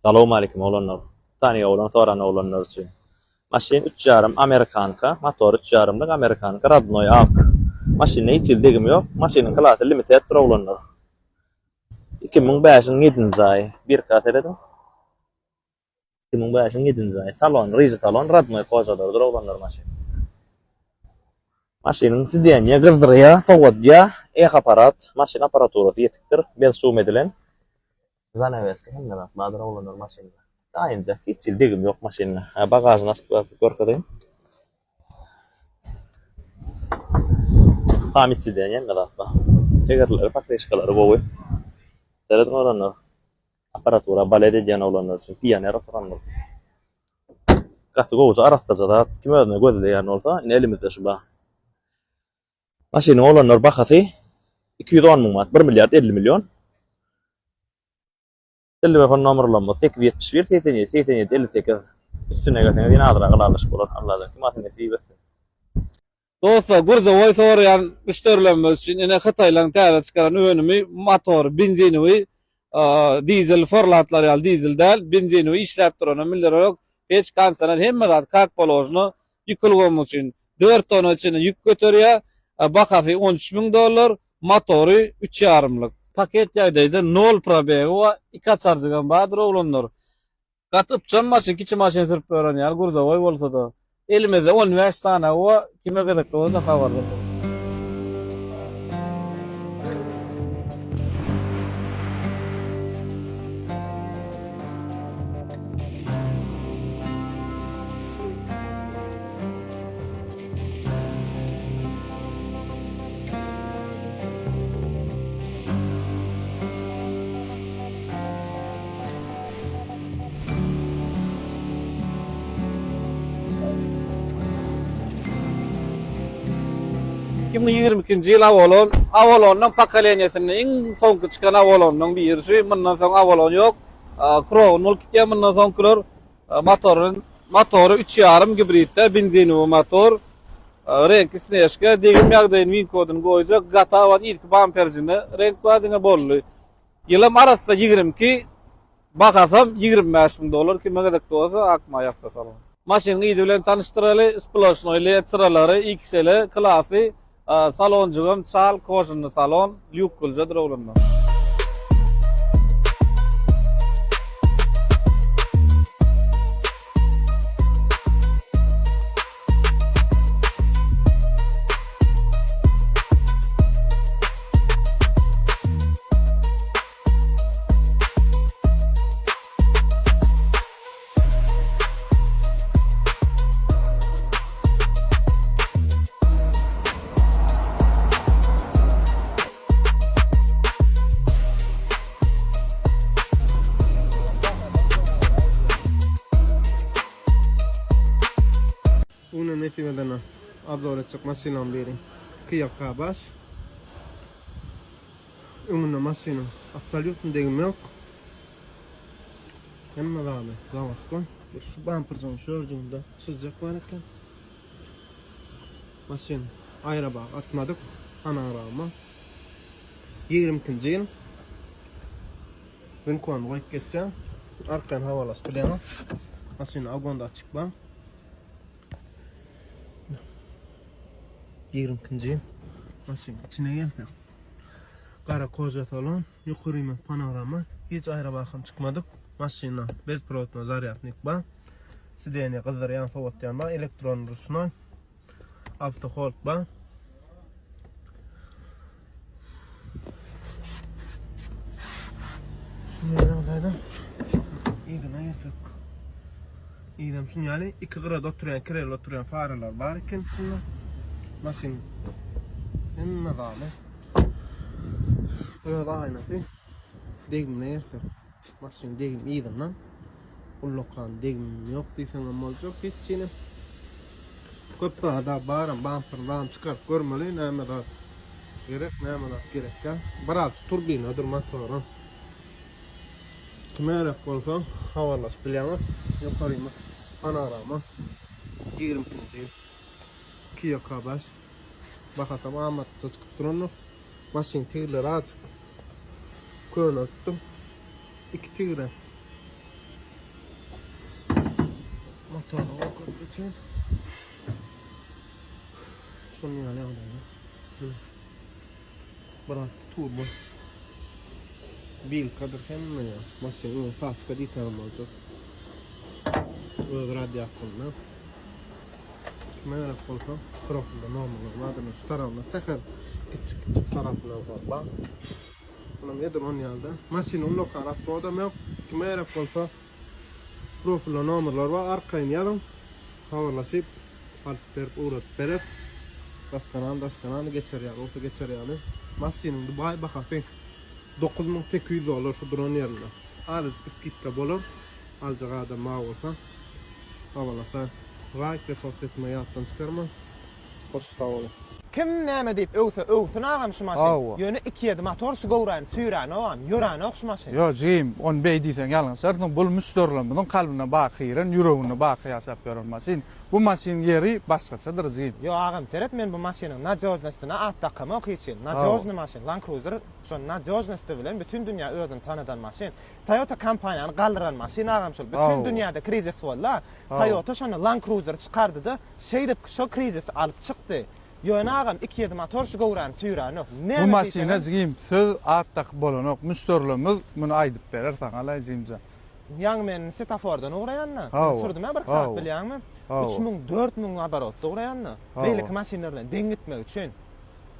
Salamu aleyküm oğlanlar. Taniye oğlan soran oğlanlar için. Maşin 3,5 Amerikanka, motor 3,5'lık Amerikanka, Radnoy ak. Maşinne hiç ildigim yok. Maşinin kılatı limited oğlanlar. 2005'in 7. ay. Bir kat ededim. 2005'in 7. ay. Salon, rizi talon, Radnoy kozadır oğlanlar maşin. Maşinin sidyenye, kızdırıya, soğutya, aparat, maşin aparaturası yetiktir. Ben zoom edilen. Zanaveske hem de bakmadır oğlanlar maşinle. Ayrıca hiç ildigim yok maşinle. Bagajı nasıl görkedeyim. Tamit sidyenye kadar. Tegerleri, pakleşkaları boğuy. Seyredin olanlar. Aparatura, balede diyen olanlar için. Piyanera oturanlar. Katı kovucu arastaca da kim ödüne gözü değerin olsa yine elimizde şu bağ. Maşinin olanlar bakatı 210 bin mat. 1 milyar 50 milyon. Telefon numaralanma 871 87 87 58. Üstüne götüne yine adıra kılarlış olur. Allah'ım kim atın eti versin. Dostlar, gurza oy sorayan müşterilerimiz için yine Xitaylan täze çıkaran önümi motor, benzinowy, dizel forlatlar ýaly dizel däl, benzinowy işläp duran millerok hiç kansanan hemme zat kak bolojny ýükülgem üçin 4 tona içine yük göterýär. Bakasy $13.000, motory 3,5-lyk. Paket ýagdaýda 0 probegi we 2 çarjygan badyr oglanlar. Gatyp çammasy kiçi maşyn sürüp beren ýaly gurza oy bolsa da elimizde 15 tane o kime gerek olsa havarda. Kim 22-nji ýyl Avalondan pakaleňesinde iň soňky çykan Avalondan birisi. Mundan soň Avalon ýok. Crown 02 mundan soň kiler. Motory 3,5 gibritde benzinli motor. Renk isneşke degim ýagdaýyny win kodyny goýjak. Gata we ilk bamperjini renk badyna boldy. Ýylam arasynda 22 bakasam $25.000 kime gerek bolsa akma ýapsa salam. Maşyny ýyly bilen tanıştyraly, sploşnoýly çyralary, XL klasy, salonjugam çal koşunly salon, ýük gülje drawlanma. Una netimedana abdore çok masinan beri kıyaka baş. Umuna masinan absolutno degim yok. Hem da abi zavas koy. Bir şu bumper'dan şördüğümde sıcak var ekan. Masin araba atmadık ana araba. 20-nji ýyl ben kuan goýup geçeceğim. Arkan havalas bilen. Masin agonda açıkba. 20-nji ýyl masin içine geldi. Kara koja salon, yukarıma panorama, hiç ayrı bakım çıkmadık. Maşina bez provodna zaryadnik ba. Sideniye kızdırıyan soğutyan ba, elektron rusnoy. Автохолд ba. Şunu alaydım. İyiydim ayırdık. İyiydim şunu yani 2 grad oturuyan, kirel oturuyan faralar var iken şunu. Masin en nazarlı. Böyle daha aynı değil. Degim ne yerse. Masin degim iyiydim lan. Ullokan degim yok diysem ama olacak hiç yine. Köp daha bağıram bamperdan çıkarıp görmeli neyme daha gerek neyme daha gerek ya. Baral turbin ödür motorun. Kime gerek olsa havalas bilyama yukarıyma panorama 20-nji ýyl Kia Kabas bakatam amat çıkıp durunu masin tigler az körnöktüm 2 tigre Motoru okup geçin. Şunu yana alayım. Biraz turbo. Bil kadar hem ya. Masayı faska ditarım olacak. Öz radyakılını. Kamera kolka. Profilde normal. Madem şu tarafına tekrar küçük sarafına var. Bak. Buna nedir onun yanında? Masayın lokal asfalda mı yok? Kamera kolka. Profilde normallar var. Arkayın yadım. Havalaşıp alıp verip uğratıp verip daskanan geçer yani. Orta geçer yani. Masayının Dubai bakafı. 9800 dolar şu drone yerine. Alız skipka bolur. Alcağa da mağulsa. Havalasa. Raik defalt etmeyi alttan çıkarma. Kosta oğlu. Kim näme diýip öwsün agam şu maşyn. Ýöne 2 motor şugowran, süýran ogam, ýöran ok şu maşyn. Yo, jim, on bey diýsen ýalňy särden bul müstörlemden kalbyna bakyran, ýüregine baky ýasap beran maşyn. Bu maşyn ýeri başgaçadyr jim. Yo agam seret men bu maşynyň najoznasyna at takamy okyçyn. Najozny maşyn, Land Cruiser, şo najoznasy bilen bütün dünýä özüni tanadan maşyn. Toyota kompaniýany galdyran maşyn agam şol. Bütün dünýäde krizis bolla. Toyota şonu Land Cruiser çykardy-da, şeýdip şo krizisi alyp çykdy. Ýöne agam 2 motor şugowran, süýran ok. Bu maşyna jim söz atdak bolanok müstörlemiz muny aýdyp berer taňala jimja. Ýang men setafordan ugraýanna. Sürdüm bir saat bilýärmi? 3000-4000 abarot ugraýanna. Beýlik maşinlerden deň gitmek üçin.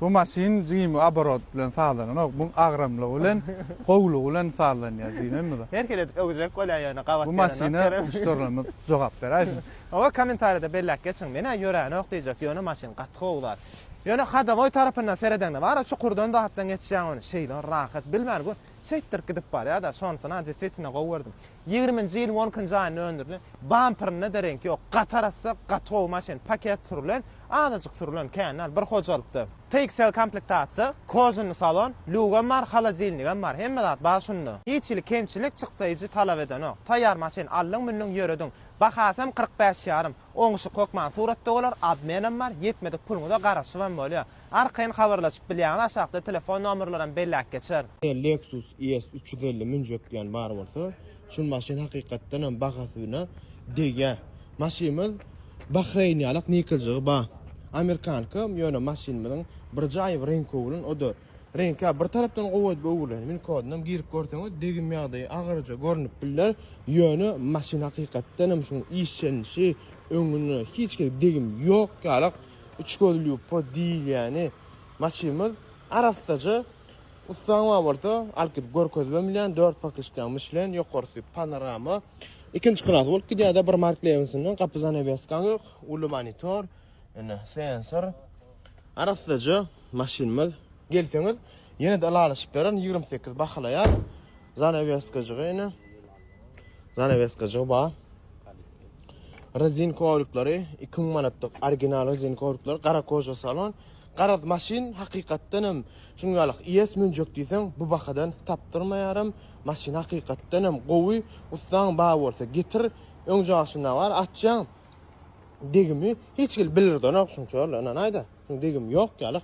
Bu maşyn jim abarot bilen saglanok, bu agramlyk bilen, gowlugy bilen saglanýar jimmi? Herkele öwjek bolýany gabat. Bu maşyna müstörlemiz jogap berýär. Awa kommentarda bellek geçin mene ýören ok diýjek, ýöne maşyn gatky oglar. Ýöne hadamoy tarapyndan seredende bar, çukurdan da hatdan geçýän ony şeýle rahat bilmär bu. Şeýtdir gidip bar ýa-da şonsuna jesetsine gowurdum. 20-nji ýyl 10-njy aýyň öndürdi. Bumperyna derenk ýok. Gatarasa gatky maşyn paket sürülen, adaçyk sürülen känler bir hojalykda. TXL komplektasiýa, kozunly salon, lugan bar, halazilnigam bar. Hemme zat başynly. Hiçlik kemçilik çykdyjy talap eden ok. Taýýar maşyn allyň münnüň ýörediň. Bahasam 45 ýarym. Oňşy kokman suratda bolar, abmenem bar, yetmedik puluny da garaşywan bolýar. Arkaýyn habarlaşyp bilýän aşagda telefon nomerlaryny bellek geçer. Lexus ES 350 münjek diýen bar bolsa, şu maşyn hakykatdan hem bahasyna dege. Maşynymyz Bahreýnýalyk nikeljigy ba. Amerikankam ýöne maşyn bilen bir jaýy renk bolan, o da renka bir tarapdan gowat bolan. Men kodunam girip görseňiz degim ýagdaý agyrja görnüp bilýär. Ýöne maşyn hakykatdan hem şu işçenişi öňüne hiç gerek degim ýok ýalyk. 3 gözlü po diýil ýani. Maşynymyz arastaja ustaň bolsa, alkyp görkezmem bilen 4 pakışkan Michelin ýokarsy panorama. İkinci klas bolup gidýär-de bir markleýänsinden gapyzan ebeskan ýok, uly monitor, ene sensor. Arastaja maşynymyz gelseňiz ýene de alalyşyp beren 28 bahalaýar. Zanaveskajigy ene. Zanaveskajigy ba. Rezin kovruklary 2000 manatlyk original rezin kovruklary, gara koja salon. Garad maşyn hakykatdan hem şuňalyk ES münjek diýseň bu bahadan tapdyrmaýarym. Maşyn hakykatdan hem gowy, ustaň ba bolsa getir, öň jagyna bar, atjaň. Degimi hiç gel bilirden ok şunçalar, ana naýda? Şuň degim ýok ýalyk.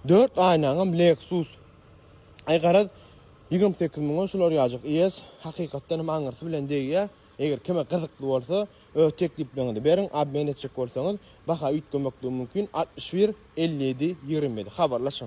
4 aýnaňam Lexus. Ay garad 28 000 şular ýazyk ES hakykatdan hem aňyrsy bilen diýýär. Eger kime gyzykly bolsa, tekliplerini beriň, abmen etjek bolsaňyz, baha üýtgemekdi mümkin 61 57 27 habarlaşyň.